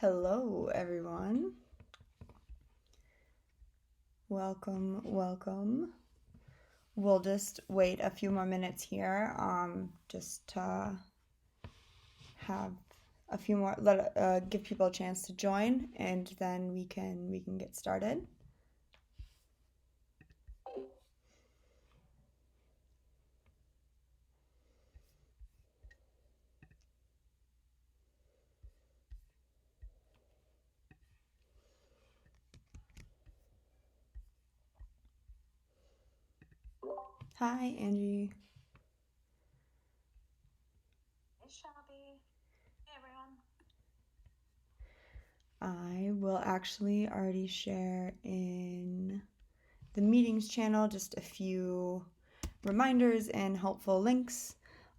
Hello, everyone. Welcome. We'll just wait a few more minutes here, just to have a few more, give people a chance to join, and then we can get started. Hi, Angie. Hey, Shelby. Hey, everyone. I will actually already share in the meetings channel just a few reminders and helpful links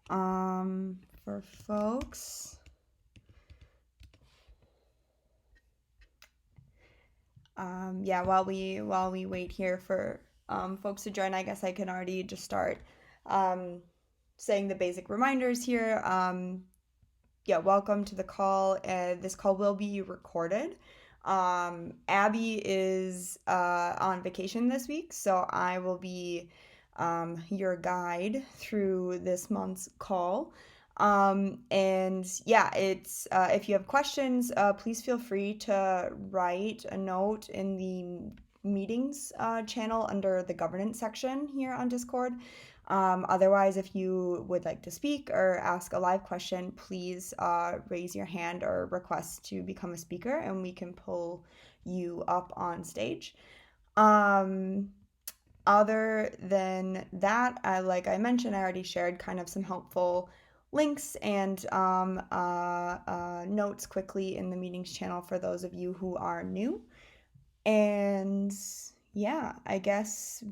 for folks. Yeah, while we wait here for folks to join, I guess I can already just start um, saying the basic reminders here. Yeah, welcome to the call. This call will be recorded. Abby is on vacation this week, so I will be your guide through this month's call. And yeah, it's if you have questions, please feel free to write a note in the meetings channel under the governance section here on Discord. Otherwise, if you would like to speak or ask a live question, please raise your hand or request to become a speaker, and we can pull you up on stage. Um, Other than that, like I mentioned, I already shared kind of some helpful links and notes quickly in the meetings channel for those of you who are new. And yeah, I guess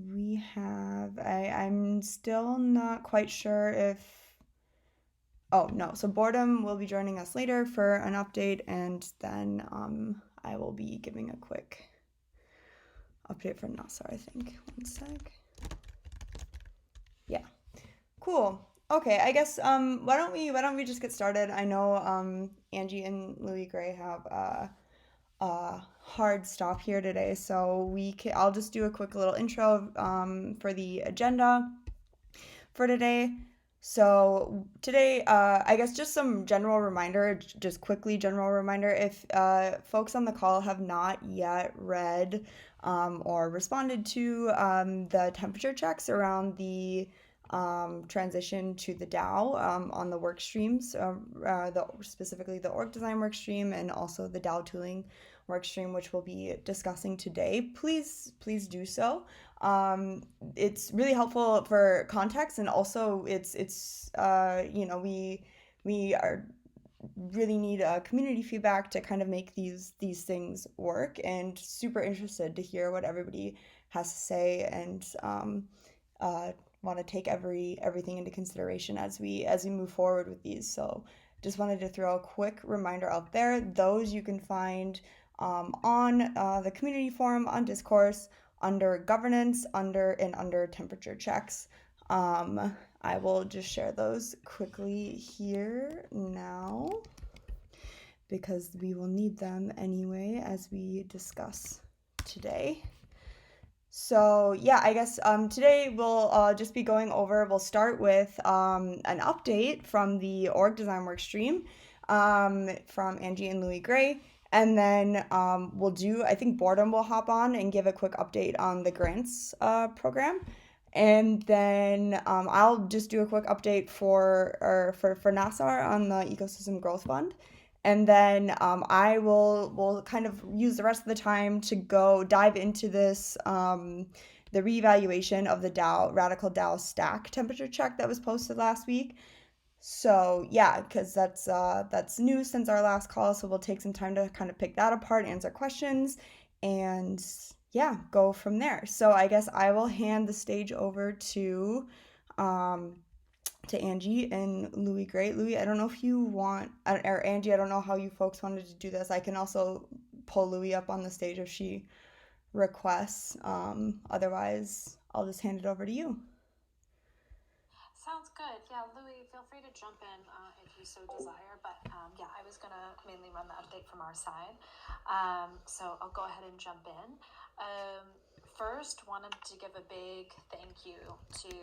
I'm still not quite sure if, oh no, so Boredom will be joining us later for an update, and then I will be giving a quick update for Nassar, I think. One sec. Yeah. Cool. Okay, I guess why don't we just get started? I know Angie and Louis Gray have a hard stop here today, so I'll just do a quick little intro for the agenda for today. So today, I guess just some general reminder, just quickly general reminder, if folks on the call have not yet read or responded to the temperature checks around the transition to the DAO on the work streams, specifically the org design work stream and also the DAO tooling work stream, which we'll be discussing today, please do so. It's really helpful for context, and also we are really need community feedback to kind of make these things work, and super interested to hear what everybody has to say, and uh, want to take everything into consideration as we move forward with these. So just wanted to throw a quick reminder out there. Those you can find on the community forum on Discourse under governance under temperature checks. I will just share those quickly here now because we will need them anyway as we discuss today. So yeah, I guess today we'll just be going over. We'll start with an update from the org design work stream from Angie and Louis Gray, and then we'll do. I think Boredom will hop on and give a quick update on the grants program, and then I'll just do a quick update for Nassar on the Ecosystem Growth Fund. And then I will kind of use the rest of the time to go dive into this the reevaluation of the Radicle DAO stack temperature check that was posted last week. So yeah, because that's new since our last call, so we'll take some time to kind of pick that apart, answer questions, and yeah, go from there. So I guess I will hand the stage over um, to Angie and Louis Gray. Louis, I don't know if you want, or Angie, I don't know how you folks wanted to do this. I can also pull Louis up on the stage if she requests. Otherwise, I'll just hand it over to you. Sounds good. Yeah, Louis, feel free to jump in if you so desire. But yeah, I was going to mainly run the update from our side. So I'll go ahead and jump in. First, wanted to give a big thank you to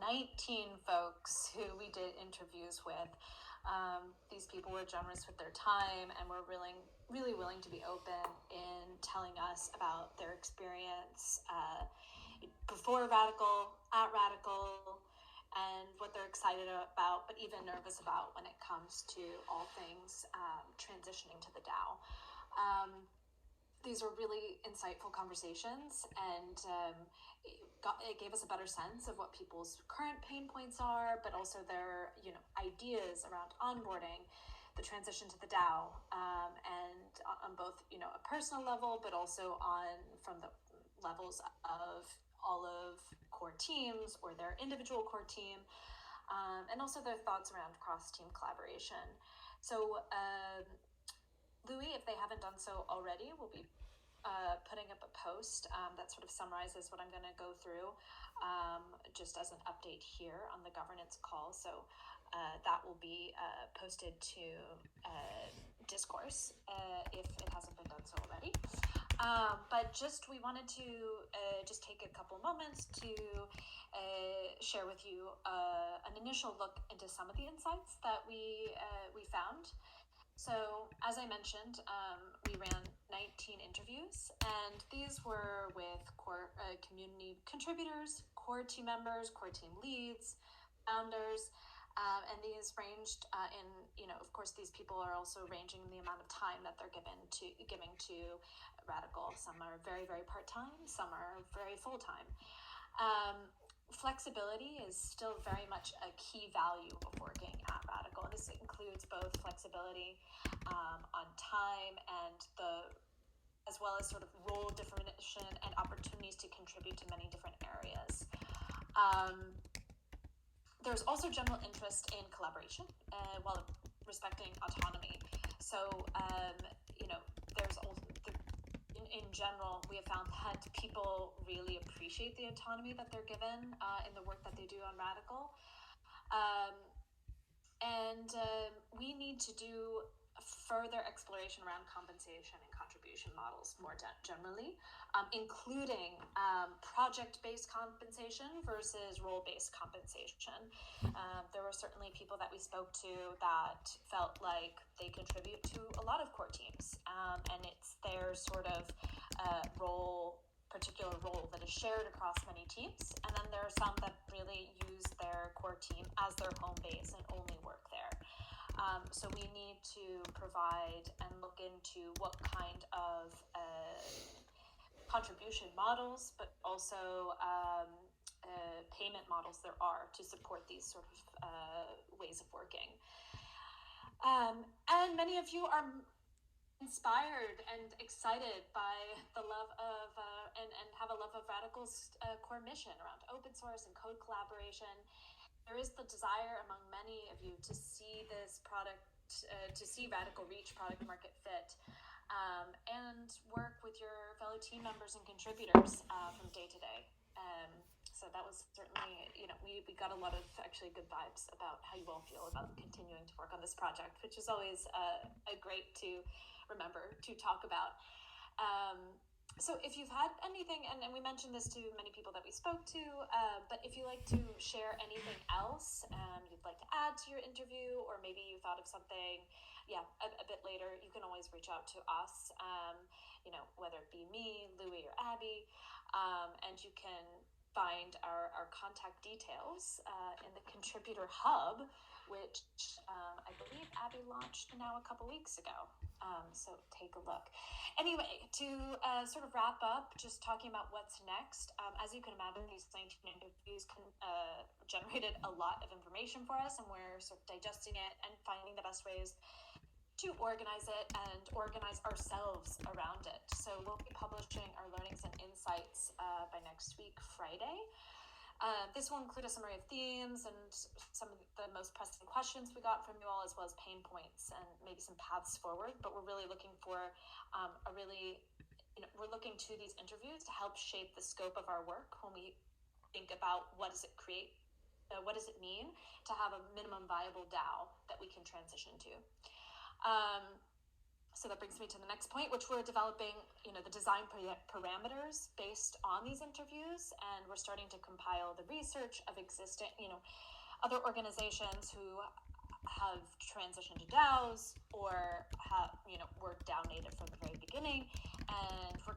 19 folks who we did interviews with. These people were generous with their time and were really willing to be open in telling us about their experience before Radicle, at Radicle, and what they're excited about, but even nervous about when it comes to all things transitioning to the DAO. These were really insightful conversations, and it gave us a better sense of what people's current pain points are, but also their ideas around onboarding, the transition to the DAO, and on both a personal level, but also from the levels of all of core teams or their individual core team, and also their thoughts around cross-team collaboration. So Louis, if they haven't done so already, will be putting up a post that sort of summarizes what I'm going to go through, just as an update here on the governance call. So that will be posted to Discourse if it hasn't been done so already. But we wanted to just take a couple moments to share with you an initial look into some of the insights that we found. So, as I mentioned, we ran 19 interviews, and these were with core community contributors, core team members, core team leads, founders, and these ranged of course, these people are also ranging in the amount of time that they're giving to Radicle. Some are very, very part-time, some are very full-time. Flexibility is still very much a key value of working at Radicle. And this includes both flexibility on time and as well as sort of role definition and opportunities to contribute to many different areas. There's also general interest in collaboration while respecting autonomy. So, there's also in general, we have found that people really appreciate the autonomy that they're given in the work that they do on Radicle. And we need to do further exploration around compensation and contribution models more generally, including project-based compensation versus role-based compensation. There were certainly people that we spoke to that felt like they contribute to a lot of core teams, and it's their sort of particular role that is shared across many teams, and then there are some that really use their core team as their home base and only work there. So we need to provide and look into what kind of contribution models, but also payment models there are to support these sort of ways of working. And many of you are inspired and excited by the love of and have a love of Radicle's core mission around open source and code collaboration. There is the desire among many of you to see this product, to see Radicle reach product market fit, and work with your fellow team members and contributors from day to day. So that was certainly, we got a lot of actually good vibes about how you all feel about continuing to work on this project, which is always a great to remember to talk about. So if you've had anything, and we mentioned this to many people that we spoke to, but if you'd like to share anything else you'd like to add to your interview, or maybe you thought of something, a bit later, you can always reach out to us, whether it be me, Louis, or Abby, and you can find our contact details in the Contributor Hub, which I believe Abby launched now a couple weeks ago. So take a look. Anyway, to sort of wrap up, just talking about what's next. As you can imagine, these 19 interviews generated a lot of information for us, and we're sort of digesting it and finding the best ways to organize it and organize ourselves around it. So we'll be publishing our learnings and insights by next week, Friday. This will include a summary of themes and some of the most pressing questions we got from you all, as well as pain points and maybe some paths forward. But we're really looking for we're looking to these interviews to help shape the scope of our work when we think about what does it mean to have a minimum viable DAO that we can transition to. Um, so that brings me to the next point, which we're developing, the design parameters based on these interviews, and we're starting to compile the research of existing, other organizations who have transitioned to DAOs or have, were DAO native from the very beginning, and we're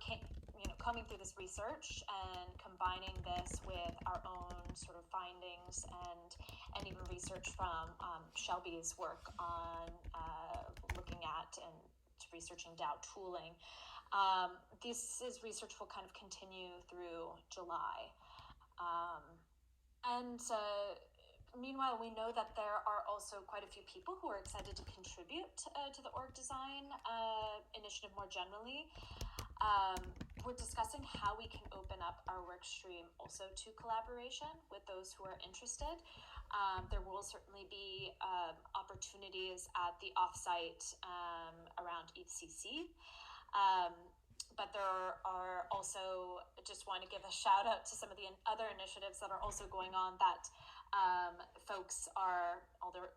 combing through this research and combining this with our own sort of findings and even research from Shelby's work on looking at and researching DAO tooling. This is research will kind of continue through July. And meanwhile, we know that there are also quite a few people who are excited to contribute to the org design initiative more generally. We're discussing how we can open up our work stream also to collaboration with those who are interested. There will certainly be opportunities at the offsite around ETHCC. But there are also, just want to give a shout out to some of the other initiatives that are also going on that folks are either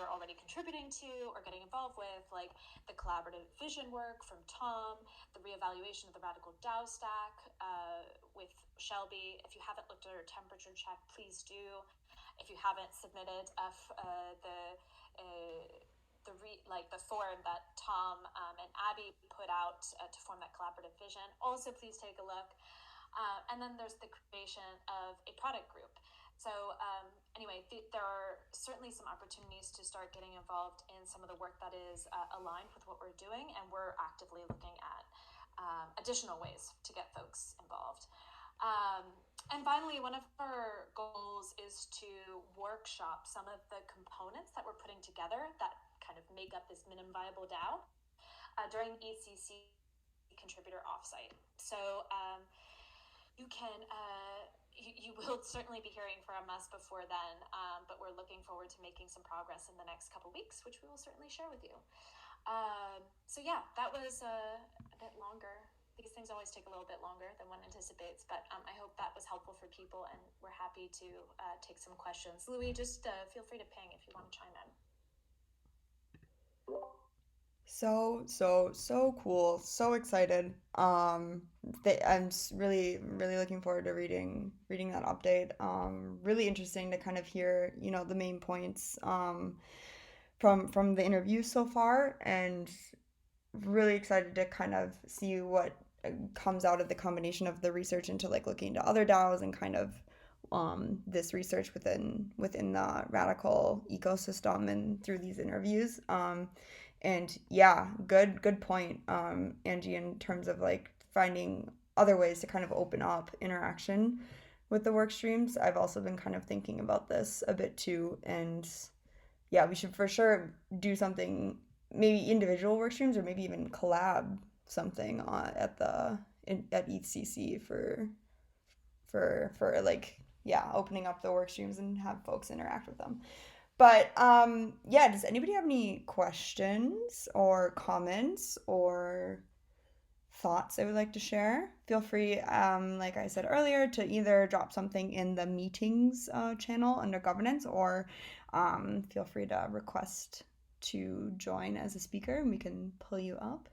already contributing to or getting involved with, like the collaborative vision work from Tom, the reevaluation of the Radicle DAO stack with Shelby. If you haven't looked at her temperature check, please do. If you haven't submitted the form that Tom and Abby put out to form that collaborative vision, also please take a look. And then there's the creation of a product group. So anyway, there are certainly some opportunities to start getting involved in some of the work that is aligned with what we're doing, and we're actively looking at additional ways to get folks involved. And finally, one of our goals is to workshop some of the components that we're putting together that kind of make up this minimum viable DAO during ECC contributor offsite. So you can you will certainly be hearing from us before then, but we're looking forward to making some progress in the next couple weeks, which we will certainly share with you. So yeah, that was a bit longer. These things always take a little bit longer than one anticipates, but I hope that was helpful for people, and we're happy to take some questions. Louis, just feel free to ping if you want to chime in. So cool. So excited. Really, really looking forward to reading that update. Really interesting to kind of hear, the main points from the interview so far, and really excited to kind of see what comes out of the combination of the research into like looking into other DAOs and kind of this research within the Radicle ecosystem and through these interviews. And yeah, good point, Angie, in terms of like finding other ways to kind of open up interaction with the work streams. I've also been kind of thinking about this a bit too, and yeah, we should for sure do something, maybe individual work streams or maybe even collab something at ETHCC for like, yeah, opening up the work streams and have folks interact with them. But yeah, does anybody have any questions or comments or thoughts they would like to share? Feel free, like I said earlier, to either drop something in the meetings channel under governance, or feel free to request to join as a speaker and we can pull you up.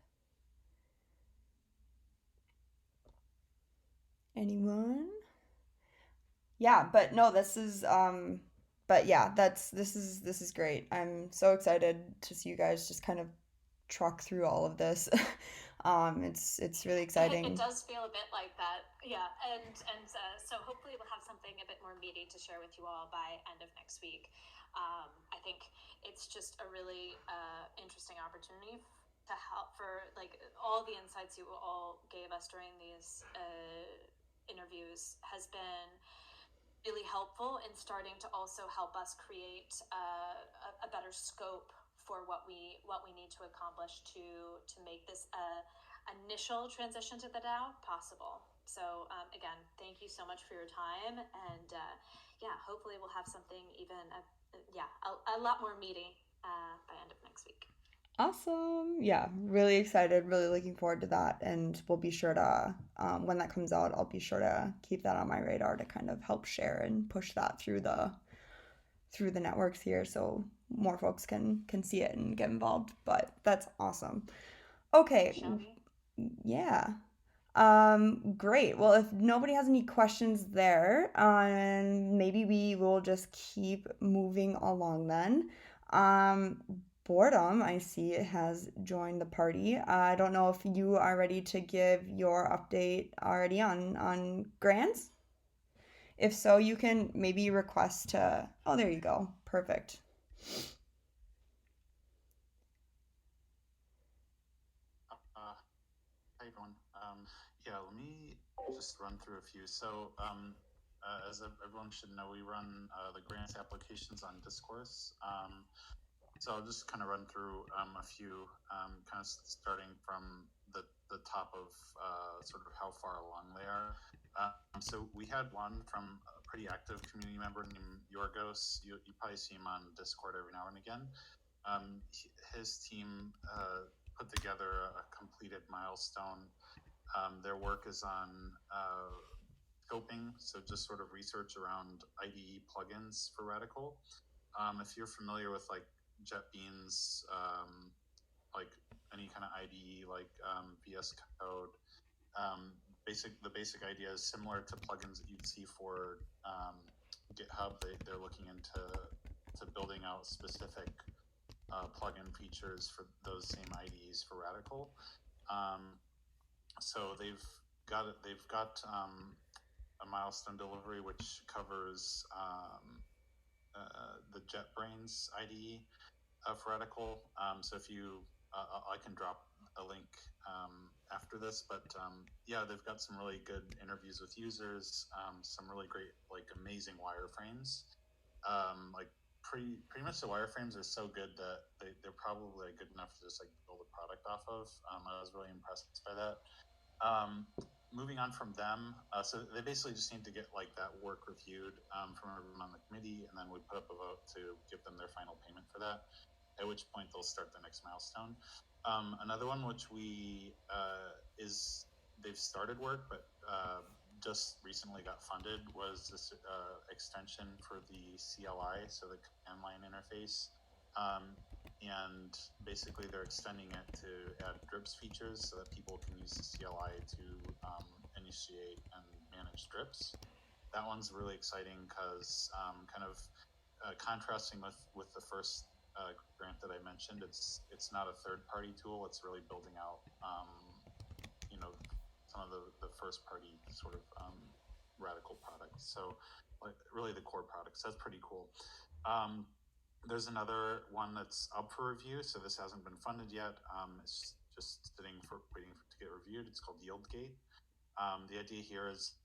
Anyone? Yeah, but no, but yeah, this is great. I'm so excited to see you guys just kind of truck through all of this. It's really It exciting. does feel a bit like that, yeah. And so hopefully we'll have something a bit more meaty to share with you all by end of next week. I think it's just a really interesting opportunity to help for like all the insights you all gave us during these interviews has been really helpful in starting to also help us create a better scope for what we need to accomplish to make this initial transition to the DAO possible. So again, thank you so much for your time, and yeah, hopefully we'll have something even a lot more meaty by end of next week. Awesome. Yeah, really excited, really looking forward to that. And we'll be sure to, when that comes out, I'll be sure to keep that on my radar to kind of help share and push that through the networks here. So more folks can see it and get involved. But that's awesome. Okay, Show me. yeah. Great. Well, if nobody has any questions there, maybe we will just keep moving along then. Um, Boredom, I see it has joined the party. I don't know if you are ready to give your update already on grants. If so, you can maybe request to. Oh, there you go. Perfect. Hi everyone. Yeah, let me just run through a few. So, as everyone should know, we run the grants applications on Discourse. So I'll just kind of run through a few, kind of starting from the top of sort of how far along they are. So we had one from a pretty active community member named Yorgos. You probably see him on Discord every now and again. His team put together a completed milestone. Their work is on scoping, so just sort of research around IDE plugins for Radicle. If you're familiar with like JetBeans, like any kind of IDE like VS Code, the basic idea is similar to plugins that you'd see for GitHub. They're looking into building out specific plugin features for those same IDEs for Radicle. So they've got a milestone delivery which covers the JetBrains IDE for Radicle. So if you, I can drop a link after this, but yeah, they've got some really good interviews with users, some really great, like amazing wireframes. Like pretty much the wireframes are so good that they're probably good enough to just like build a product off of. I was really impressed by that. Moving on from them, so they basically just need to get like that work reviewed from everyone on the committee, and then we put up a vote to give them their final payment for that, at which point they'll start the next milestone. Another one which they've started work, but just recently got funded, was this extension for the CLI, so the command line interface. And basically they're extending it to add drips features so that people can use the CLI to initiate and manage drips. That one's really exciting because kind of contrasting with the first grant that I mentioned, it's not a third party tool. It's really building out you know some of the first party sort of Radicle products. So like really the core products. That's pretty cool. There's another one that's up for review, so this hasn't been funded yet. It's just waiting to get reviewed. It's called YieldGate. The idea here is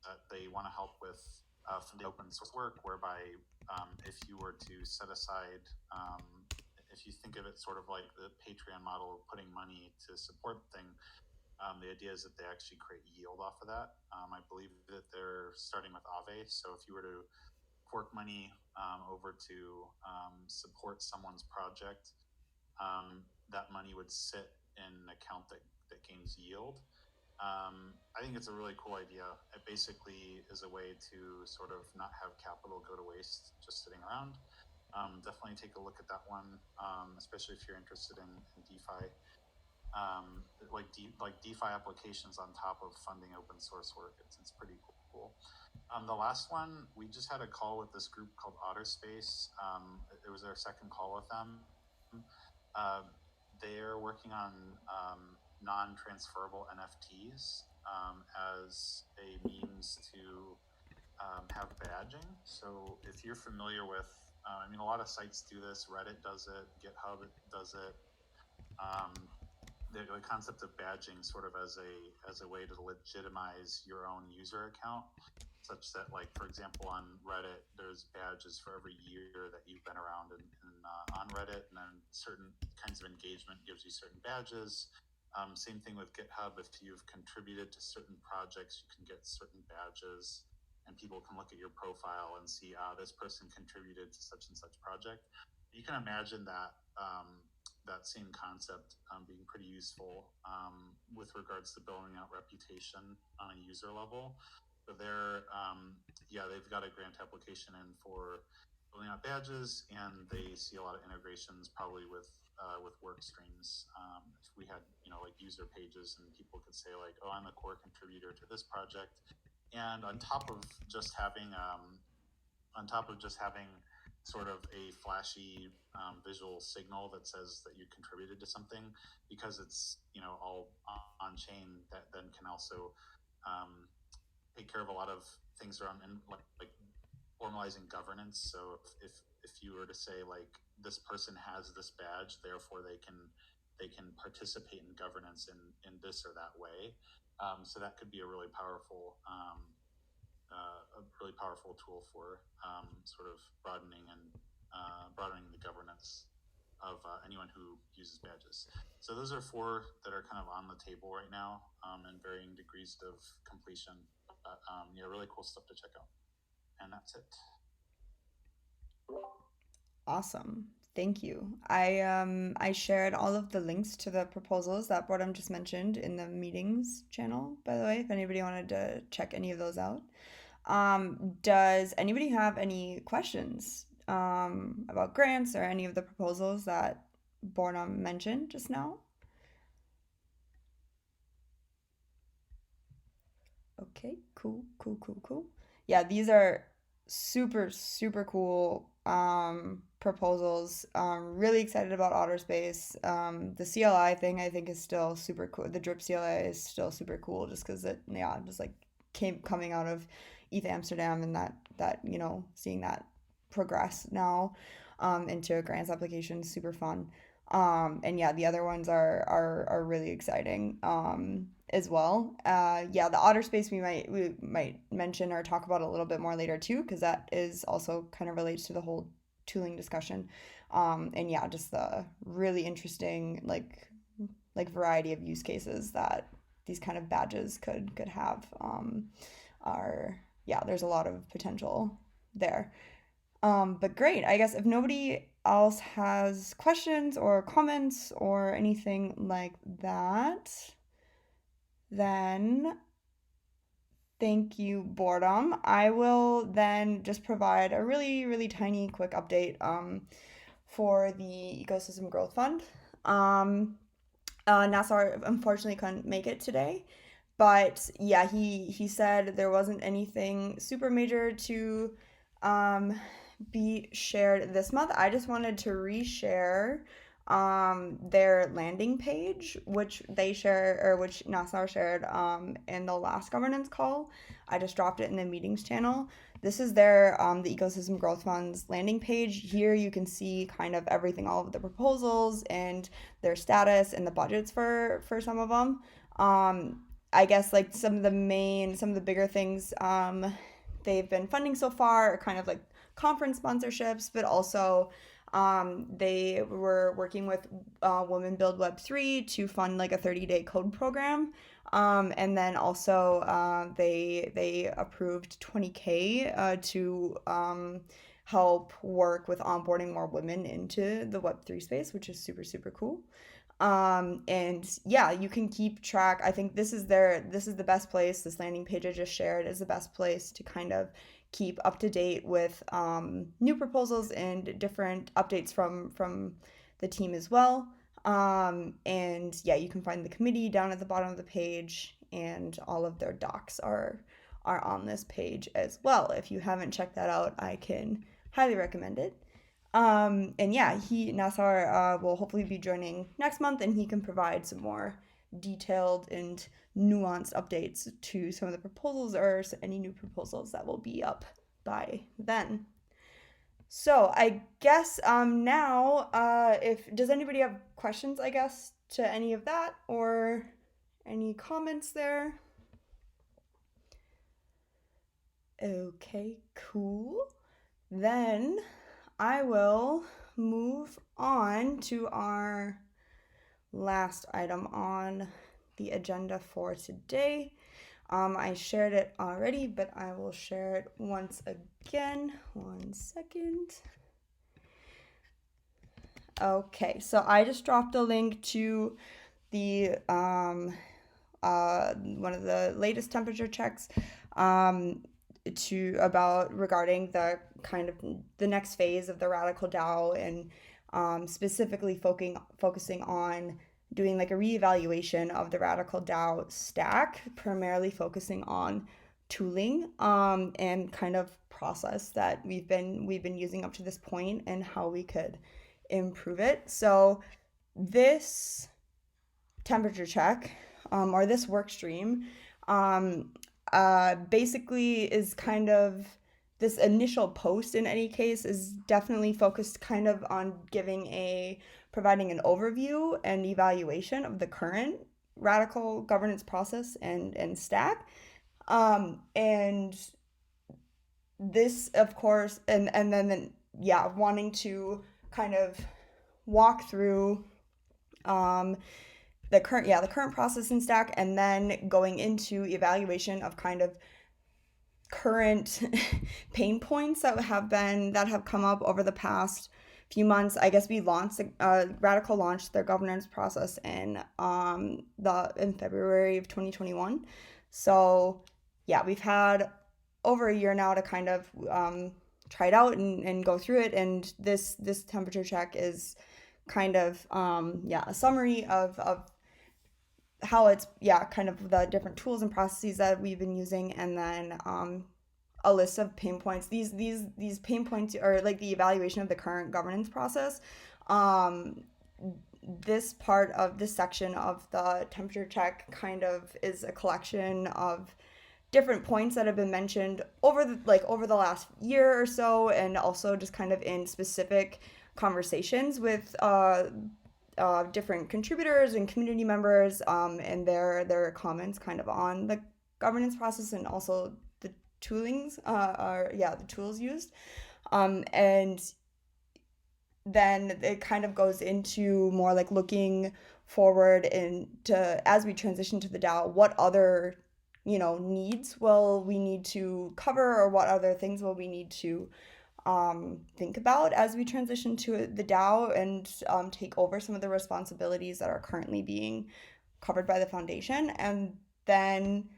that they want to help with funding open source work, whereby if you were to set aside, if you think of it sort of like the Patreon model of putting money to support the thing, the idea is that they actually create yield off of that. I believe that they're starting with Aave, so if you were to fork money over to support someone's project, that money would sit in an account that gains yield. I think it's a really cool idea. It basically is a way to sort of not have capital go to waste just sitting around. Definitely take a look at that one, especially if you're interested in DeFi. Like DeFi applications on top of funding open source work. It's pretty cool. The last one, we just had a call with this group called Otterspace. It was our second call with them. They're working on non-transferable NFTs as a means to have badging. So if you're familiar with, I mean, a lot of sites do this. Reddit does it. GitHub does it. The concept of badging sort of as a way to legitimize your own user account, such that, like, for example, on Reddit, there's badges for every year that you've been around on Reddit, and then certain kinds of engagement gives you certain badges. Same thing with GitHub. If you've contributed to certain projects, you can get certain badges, and people can look at your profile and see, this person contributed to such and such project. You can imagine that that same concept being pretty useful with regards to building out reputation on a user level. So they've got a grant application in for building out badges, and they see a lot of integrations probably with work streams. If we had like user pages and people could say like, oh, I'm a core contributor to this project, and on top of just having sort of a flashy visual signal that says that you contributed to something, because it's all on chain, that then can also take care of a lot of things around and like formalizing governance. So if you were to say like, this person has this badge, therefore they can participate in governance in this or that way. So that could be a really powerful tool for sort of broadening the governance of anyone who uses badges. So those are 4 that are kind of on the table right now, in varying degrees of completion. But really cool stuff to check out. And that's it. Awesome. Thank you. I shared all of the links to the proposals that Bordumb just mentioned in the meetings channel, by the way, if anybody wanted to check any of those out. Does anybody have any questions about grants or any of the proposals that Bordumb mentioned just now? Okay, cool, cool, cool, cool. Yeah, these are super, super cool proposals. Really excited about Otter Space. The CLI thing I think is still super cool. The drip CLI is still super cool just because it, yeah, just like coming out of ETH Amsterdam, and that seeing that progress now into a grants application is super fun. And yeah, the other ones are really exciting as well. Yeah, the Otter Space we might mention or talk about a little bit more later too, because that is also kind of relates to the whole tooling discussion. And yeah, just the really interesting like variety of use cases that these kind of badges could have are yeah, there's a lot of potential there. But great. I guess if nobody else has questions or comments or anything like that, then thank you, Boredom. I will then just provide a really, really tiny quick update for the Ecosystem Growth Fund. Nassar unfortunately couldn't make it today, but yeah, he said there wasn't anything super major to um, be shared this month. I just wanted to reshare their landing page, which they share or which Nassar shared in the last governance call. I just dropped it in the meetings channel. This is their the Ecosystem Growth Fund's landing page. Here you can see kind of everything, all of the proposals and their status and the budgets for some of them. I guess like some of the bigger things they've been funding so far are kind of like conference sponsorships, but also they were working with Women Build Web3 to fund like a 30-day code program. And then also they approved 20K to help work with onboarding more women into the Web3 space, which is super, super cool. And yeah, you can keep track. I think this is the best place. This landing page I just shared is the best place to kind of keep up to date with new proposals and different updates from the team as well. And yeah, you can find the committee down at the bottom of the page, and all of their docs are on this page as well. If you haven't checked that out, I can highly recommend it. And yeah, Nassar will hopefully be joining next month, and he can provide some more detailed and nuanced updates to some of the proposals or any new proposals that will be up by then. So I guess now, if does anybody have questions, I guess, to any of that or any comments there? Okay, cool. Then I will move on to our last item on the agenda for today. I shared it already, but I will share it once again. One second. Okay, so I just dropped a link to the one of the latest temperature checks. about regarding the kind of the next phase of the Radical DAO, and specifically focusing on doing like a reevaluation of the Radical DAO stack, primarily focusing on tooling and kind of process that we've been using up to this point and how we could improve it. So this temperature check, or this work stream, um, basically is kind of this initial post in any case is definitely focused kind of on providing an overview and evaluation of the current radical governance process and stack. And this, of course, and then yeah, wanting to kind of walk through um, the current process and stack, and then going into evaluation of kind of current pain points that have come up over the past few months. I guess we launched Radical launched their governance process in February of 2021. So yeah, we've had over a year now to kind of try it out and go through it. And this temperature check is kind of a summary of how it's kind of the different tools and processes that we've been using, and then a list of pain points. These pain points are like the evaluation of the current governance process. This part of this section of the temperature check kind of is a collection of different points that have been mentioned over the last year or so, and also just kind of in specific conversations with different contributors and community members, and their comments kind of on the governance process, and also the the tools used, and then it kind of goes into more like looking forward into, as we transition to the DAO, what other needs will we need to cover, or what other things will we need to think about as we transition to the DAO, and take over some of the responsibilities that are currently being covered by the foundation. And then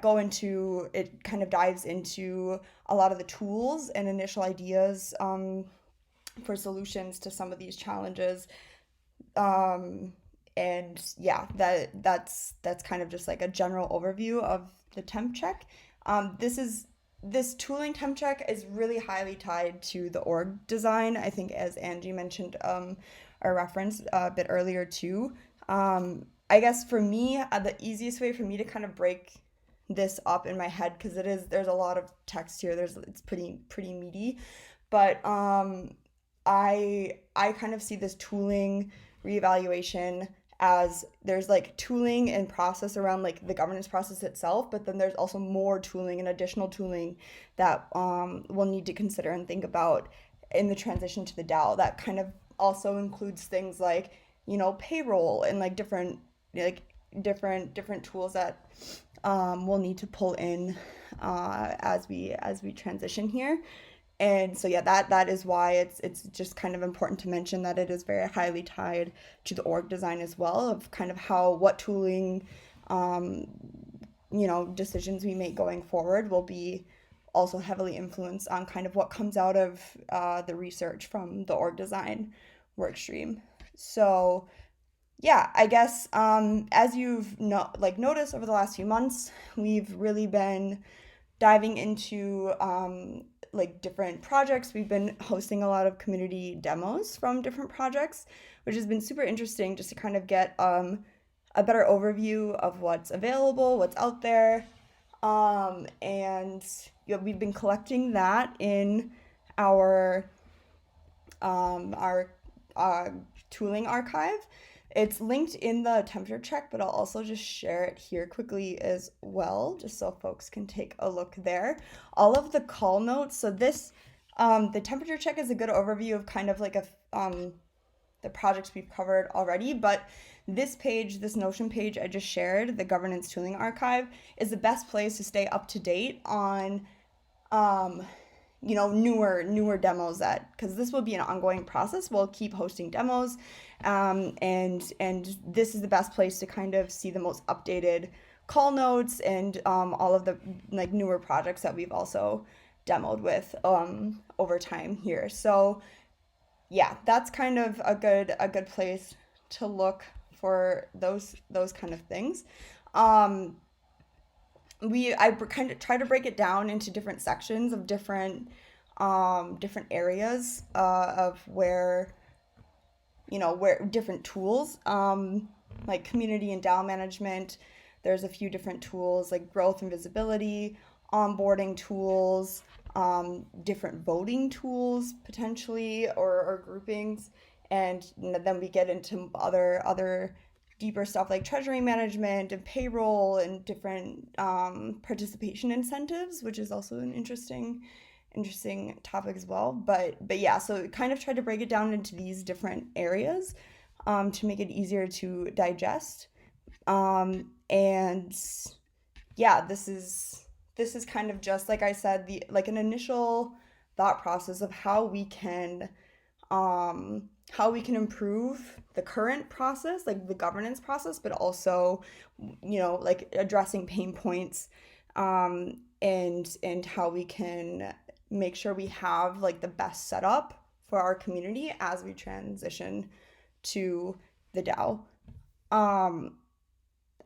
go into it, kind of dives into a lot of the tools and initial ideas for solutions to some of these challenges. And that's kind of just like a general overview of the temp check. This tooling temp check is really highly tied to the org design, I think, as Angie mentioned, or referenced a bit earlier too. I guess for me, the easiest way for me to kind of break this up in my head, because there's a lot of text here, it's pretty meaty, but I kind of see this tooling reevaluation as there's like tooling and process around like the governance process itself, but then there's also more tooling and additional tooling that we'll need to consider and think about in the transition to the DAO. That kind of also includes things like payroll and like different tools that we'll need to pull in as we transition here. And so that is why it's just kind of important to mention that it is very highly tied to the org design as well, of kind of what tooling decisions we make going forward will be also heavily influenced on kind of what comes out of the research from the org design workstream. So yeah, I guess as you've noticed over the last few months, we've really been diving into different projects. We've been hosting a lot of community demos from different projects, which has been super interesting, just to kind of get a better overview of what's available, what's out there. And we've been collecting that in our tooling archive. It's linked in the temperature check, but I'll also just share it here quickly as well, just so folks can take a look there. All of the call notes. So the temperature check is a good overview of kind of like the projects we've covered already, but this Notion page I just shared, the governance tooling archive, is the best place to stay up to date on newer demos, because this will be an ongoing process. We'll keep hosting demos, and this is the best place to kind of see the most updated call notes and all of the like newer projects that we've also demoed with over time here. So yeah, that's kind of a good place to look for those kind of things. Um, I kind of try to break it down into different sections of different areas of where different tools, like community and DAO management. There's a few different tools like growth and visibility, onboarding tools, different voting tools potentially, or groupings, and then we get into other deeper stuff like treasury management and payroll and different participation incentives, which is also an interesting topic as well. But yeah, so kind of tried to break it down into these different areas to make it easier to digest. And yeah, this is kind of just like I said, the like an initial thought process of how we can improve the current process, like the governance process, but also, like addressing pain points, and how we can make sure we have like the best setup for our community as we transition to the DAO. Um,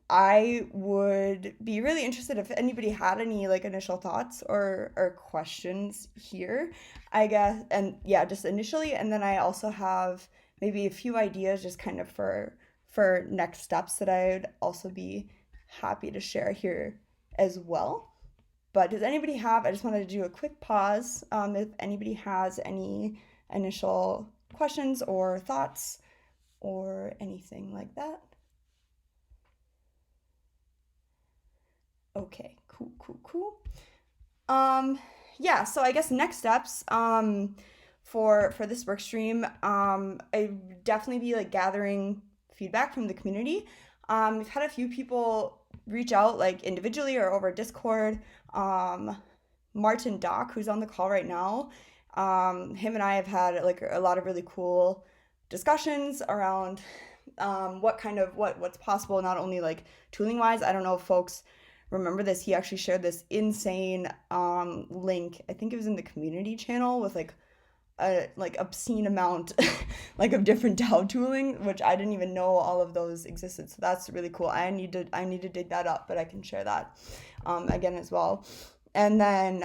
I would be really interested if anybody had any like initial thoughts or questions here, I guess. And yeah, just initially, and then I also have maybe a few ideas just kind of for next steps that I would also be happy to share here as well. But does anybody have? I just wanted to do a quick pause. If anybody has any initial questions or thoughts or anything like that. Okay, cool, cool, cool. Um, yeah, so I guess next steps for this work stream, I would definitely be like gathering feedback from the community. We've had a few people reach out like individually or over Discord. Martin Dock, who's on the call right now, him and I have had like a lot of really cool discussions around what's possible, not only like tooling wise. I don't know if folks remember this. He actually shared this insane link. I think it was in the community channel with like a like obscene amount like of different DAO tooling, which I didn't even know all of those existed. So that's really cool. I need to dig that up, but I can share that again as well. And then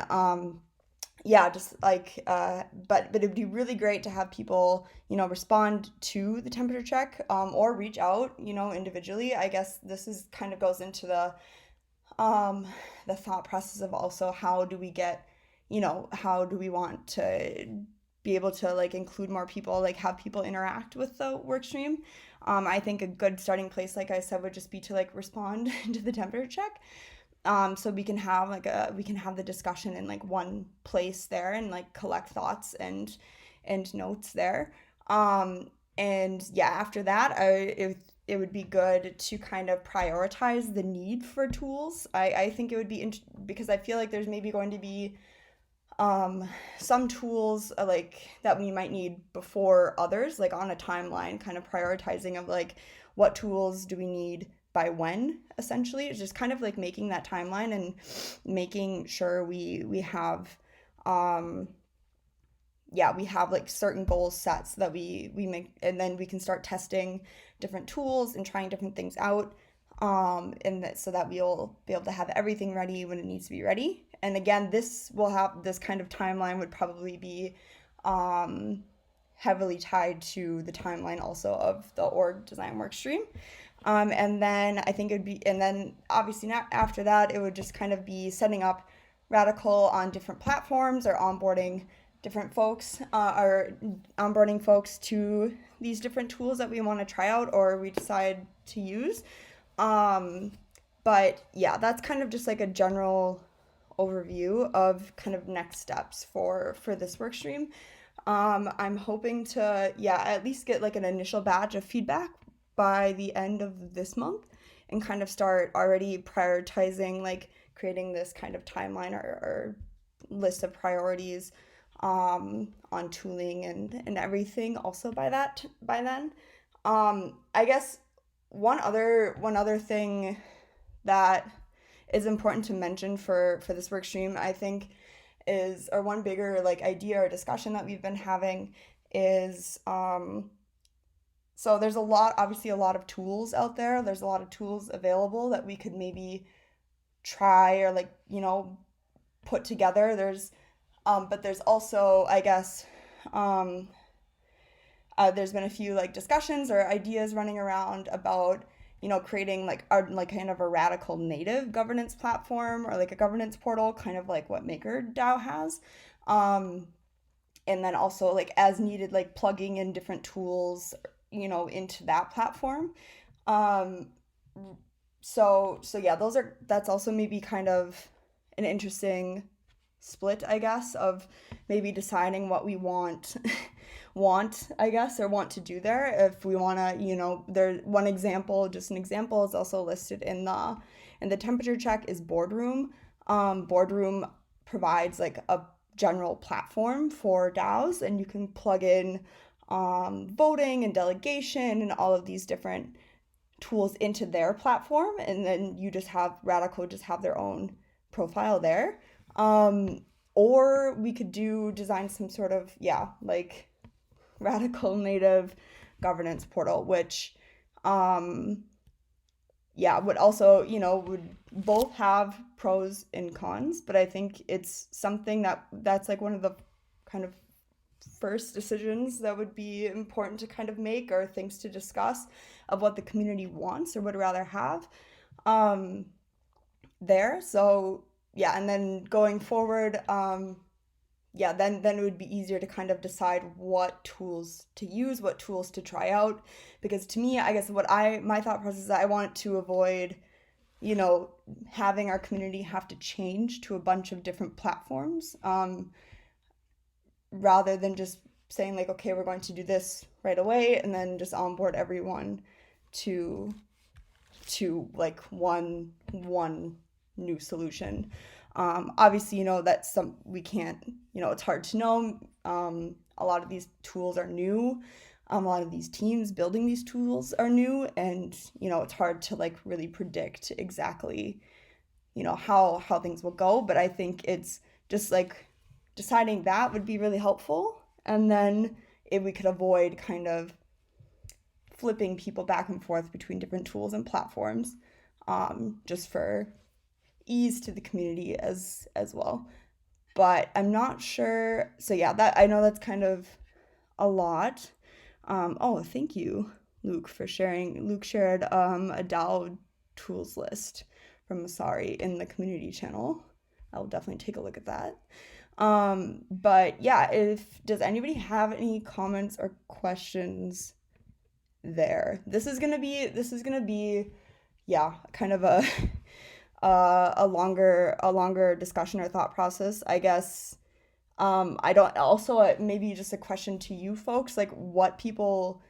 yeah, just like but it'd be really great to have people respond to the temperature check, or reach out individually. I guess this is kind of goes into um the thought process of also how do we want to be able to like include more people, like have people interact with the work stream. I think a good starting place, like I said, would just be to like respond to the temperature check, so we can have the discussion in like one place there and like collect thoughts and notes there. And yeah, after that, it would be good to kind of prioritize the need for tools. I think it would be because I feel like there's maybe going to be some tools like that we might need before others, like on a timeline, kind of prioritizing of like what tools do we need by when. Essentially, it's just kind of like making that timeline and making sure we have um yeah, we have like certain goals set so that we make, and then we can start testing different tools and trying different things out, and that so that we'll be able to have everything ready when it needs to be ready. And again, this kind of timeline would probably be um, heavily tied to the timeline also of the org design work stream. And then I think it'd be, and then obviously not after that, it would just kind of be setting up Radicle on different platforms, or onboarding folks to these different tools that we want to try out or we decide to use. Um, but yeah, that's kind of just like a general overview of kind of next steps for this work stream. I'm hoping to, yeah, at least get like an initial batch of feedback by the end of this month and kind of start already prioritizing, like creating this kind of timeline or list of priorities on tooling and everything also by then. I guess one other thing that is important to mention for this work stream, I think, is or one bigger like idea or discussion that we've been having is so there's a lot, obviously a lot of tools out there. There's a lot of tools available that we could maybe try or like, put together. But there's also, I guess, um, there's been a few like discussions or ideas running around about creating like kind of a radical native governance platform or like a governance portal, kind of like what MakerDAO has. Um, and then also like as needed, like plugging in different tools, into that platform. Um, so yeah, that's also maybe kind of an interesting split, I guess, of maybe deciding what we want I guess, or want to do there. If we want to, there one example, just an example is also listed in the temperature check is Boardroom. Boardroom provides like a general platform for DAOs, and you can plug in voting and delegation and all of these different tools into their platform, and then you just have Radical just have their own profile there. Um, or we could design some sort of, yeah, like Radical native governance portal, which um, yeah, would also, would both have pros and cons, but I think it's something that's like one of the kind of first decisions that would be important to kind of make, or things to discuss of what the community wants or would rather have um, there. So yeah, and then going forward, yeah, then it would be easier to kind of decide what tools to use, what tools to try out. Because to me, I guess my thought process is that I want to avoid, you know, having our community have to change to a bunch of different platforms, rather than just saying like, okay, we're going to do this right away, and then just onboard everyone to like one new solution. Obviously, that's some we can't. It's hard to know. A lot of these tools are new. A lot of these teams building these tools are new, and it's hard to like really predict exactly how things will go. But I think it's just like deciding that would be really helpful, and then if we could avoid kind of flipping people back and forth between different tools and platforms, just for ease to the community as well. But I'm not sure. So yeah, that I know that's kind of a lot. Oh, thank you, Luke, for sharing. Luke shared a DAO tools list from Masari in the community channel. I'll definitely take a look at that. But yeah, if does anybody have any comments or questions there? This is gonna be yeah, kind of a a longer discussion or thought process, I guess. I don't also maybe just a question to you folks, like what people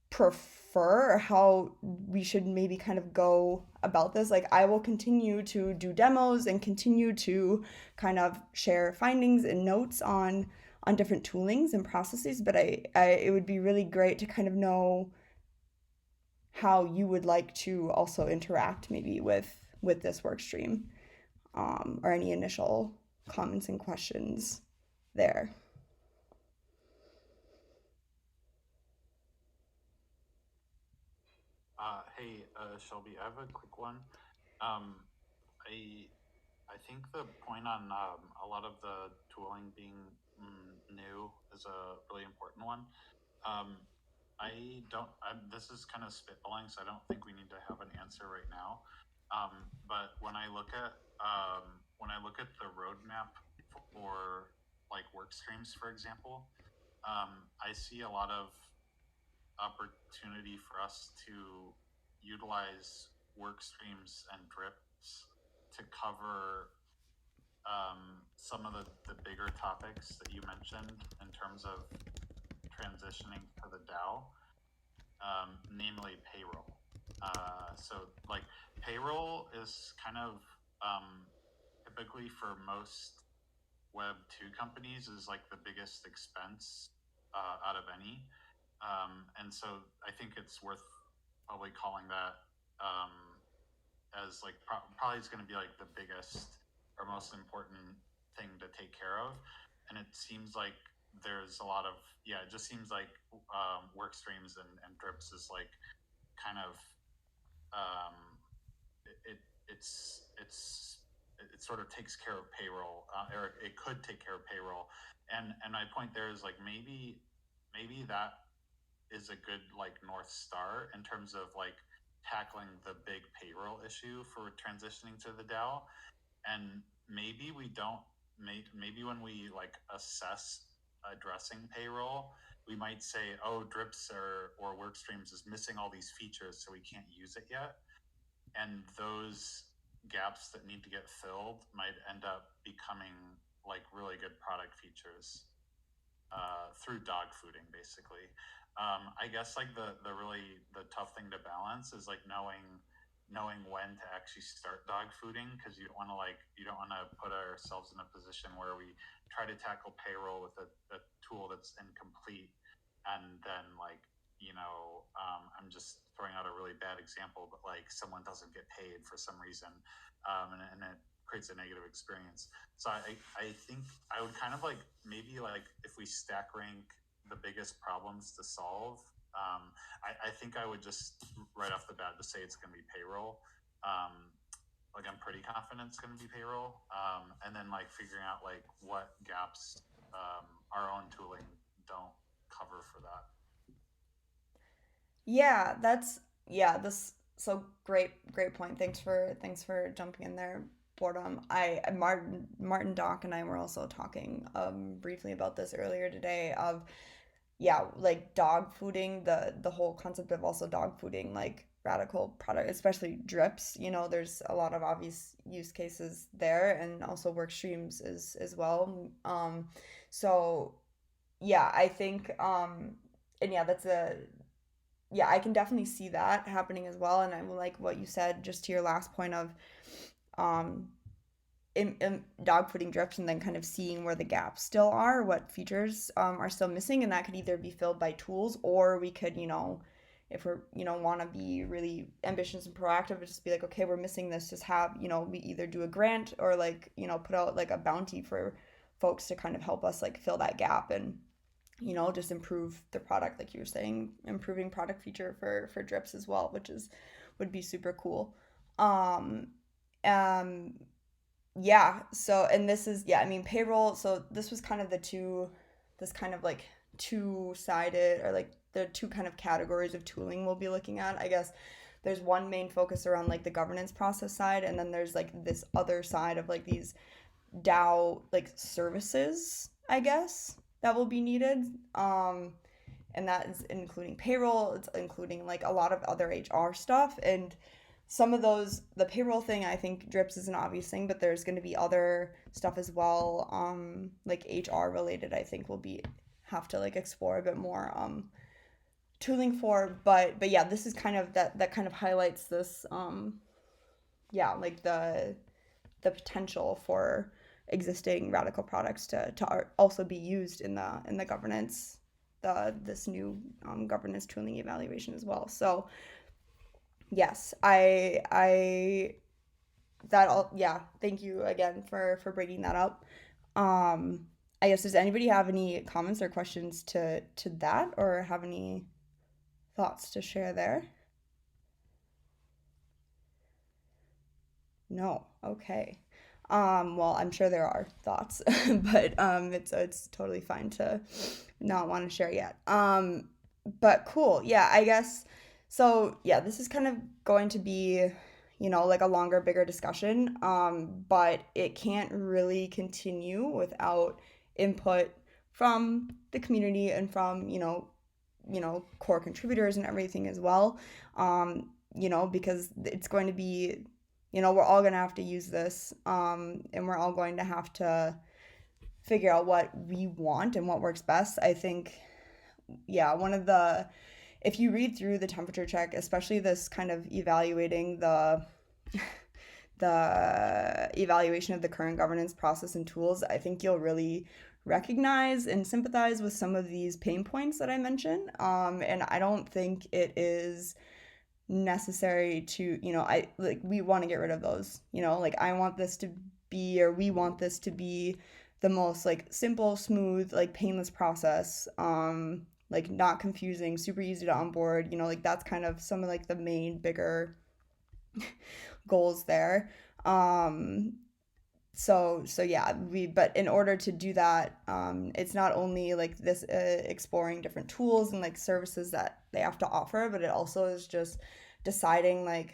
prefer or how we should maybe kind of go about this. Like I will continue to do demos and continue to kind of share findings and notes on different toolings and processes, but I it would be really great to kind of know how you would like to also interact maybe with this work stream, or any initial comments and questions there. Hey, Shelby, I have a quick one. Um, I I think the point on a lot of the tooling being new is a really important one. Um, I don't. This is kind of spitballing, so I don't think we need to have an answer right now. But when I look at the roadmap for like work streams, for example, I see a lot of opportunity for us to utilize work streams and drips to cover some of the bigger topics that you mentioned in terms of transitioning to the DAO, namely payroll. So, like, payroll is kind of typically for most Web 2 companies is like the biggest expense out of any. And so I think it's worth probably calling that um, as like probably is going to be like the biggest or most important thing to take care of. And it seems like there's a lot of, yeah, it just seems like work streams and drips is like kind of um, it, it sort of takes care of payroll, or it could take care of payroll. And my point there is like maybe that is a good like North Star in terms of like tackling the big payroll issue for transitioning to the DAO. And maybe we don't, maybe when we like assess addressing payroll, we might say, oh, drips or work streams is missing all these features, so we can't use it yet. And those gaps that need to get filled might end up becoming like really good product features through dog fooding, basically. I guess like the really the tough thing to balance is like knowing when to actually start dog fooding, because you don't want to put ourselves in a position where we try to tackle payroll with a tool that's incomplete, and then like I'm just throwing out a really bad example, but like someone doesn't get paid for some reason, and it creates a negative experience. So I think I would kind of like maybe like if we stack rank the biggest problems to solve, I think I would just right off the bat just say it's going to be payroll. Like I'm pretty confident it's going to be payroll, and then like figuring out like what gaps our own tooling don't cover for that. Yeah, that's yeah, this so great point. Thanks for jumping in there, Boredom. Martin Doc and I were also talking briefly about this earlier today of yeah, like dog fooding, the whole concept of also dog fooding like radical product, especially drips, there's a lot of obvious use cases there and also work streams as well. So yeah, I think and yeah, that's a yeah, I can definitely see that happening as well. And I like what you said just to your last point of um, in dog fooding drips and then kind of seeing where the gaps still are, what features are still missing. And that could either be filled by tools or we could, if we're, want to be really ambitious and proactive, just be like, okay, we're missing this. Just have, we either do a grant or like, put out like a bounty for folks to kind of help us like fill that gap and just improve the product, like you were saying, improving product feature for drips as well, which is would be super cool. Um, um, yeah. So, and this is yeah. I mean, payroll. So this was kind of this kind of like two-sided or like the two kind of categories of tooling we'll be looking at. I guess there's one main focus around like the governance process side, and then there's like this other side of like these DAO like services, I guess, that will be needed. And that is including payroll, it's including like a lot of other HR stuff. And some of those, the payroll thing, I think drips is an obvious thing, but there's going to be other stuff as well, like HR related, I think we'll be have to like explore a bit more tooling for. But yeah, this is kind of that kind of highlights this yeah, like the potential for existing radical products to also be used in the governance, this new governance tooling evaluation as well. So yes, I that all yeah. Thank you again for bringing that up. I guess does anybody have any comments or questions to that, or have any thoughts to share there? No. Okay. Well, I'm sure there are thoughts, but it's totally fine to not want to share yet. But cool. Yeah, I guess so. Yeah, this is kind of going to be, like a longer, bigger discussion. But it can't really continue without input from the community and from, core contributors and everything as well. Because it's going to be we're all going to have to use this, and we're all going to have to figure out what we want and what works best. I think, yeah, if you read through the temperature check, especially this kind of evaluating the evaluation of the current governance process and tools, I think you'll really recognize and sympathize with some of these pain points that I mentioned. And I don't think it is necessary to, I like we want to get rid of those, like I want this to be, or we want this to be the most like simple, smooth, like painless process, like not confusing, super easy to onboard, like that's kind of some of like the main bigger goals there. Um, so yeah, but in order to do that, it's not only like this exploring different tools and like services that they have to offer, but it also is just deciding like,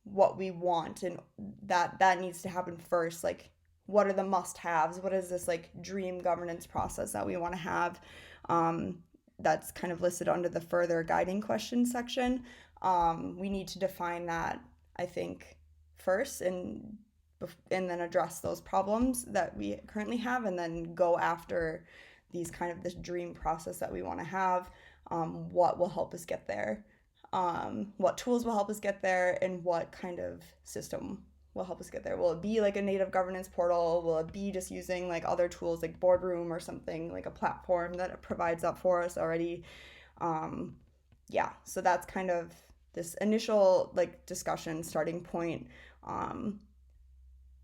what we want, and that needs to happen first. Like, what are the must-haves? What is this like dream governance process that we want to have? Um, that's kind of listed under the further guiding questions section. We need to define that, I think, first, and then address those problems that we currently have, and then go after these kind of this dream process that we want to have. What will help us get there? What tools will help us get there, and what kind of system will help us get there? Will it be like a native governance portal? Will it be just using like other tools like Boardroom or something, like a platform that provides that for us already? Yeah, so that's kind of this initial like discussion starting point. Um,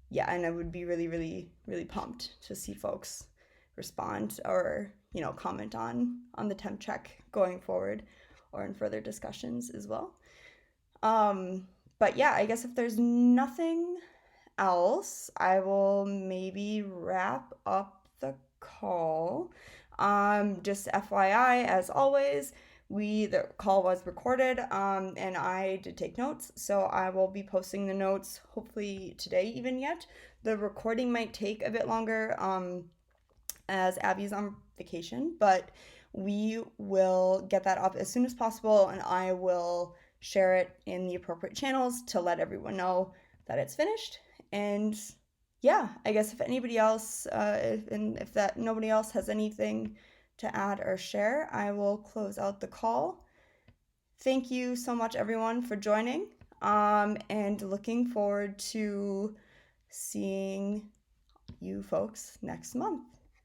yeah, and I would be really, really, really pumped to see folks respond, or comment on the temp check going forward, or in further discussions as well. But yeah, I guess if there's nothing else, I will maybe wrap up the call. Just FYI, as always, the call was recorded, and I did take notes, so I will be posting the notes hopefully today even yet. The recording might take a bit longer, as Abby's on vacation, but we will get that up as soon as possible, and I will share it in the appropriate channels to let everyone know that it's finished. And yeah, I guess if anybody else, if that nobody else has anything to add or share, I will close out the call. Thank you so much, everyone, for joining, and looking forward to seeing you folks next month.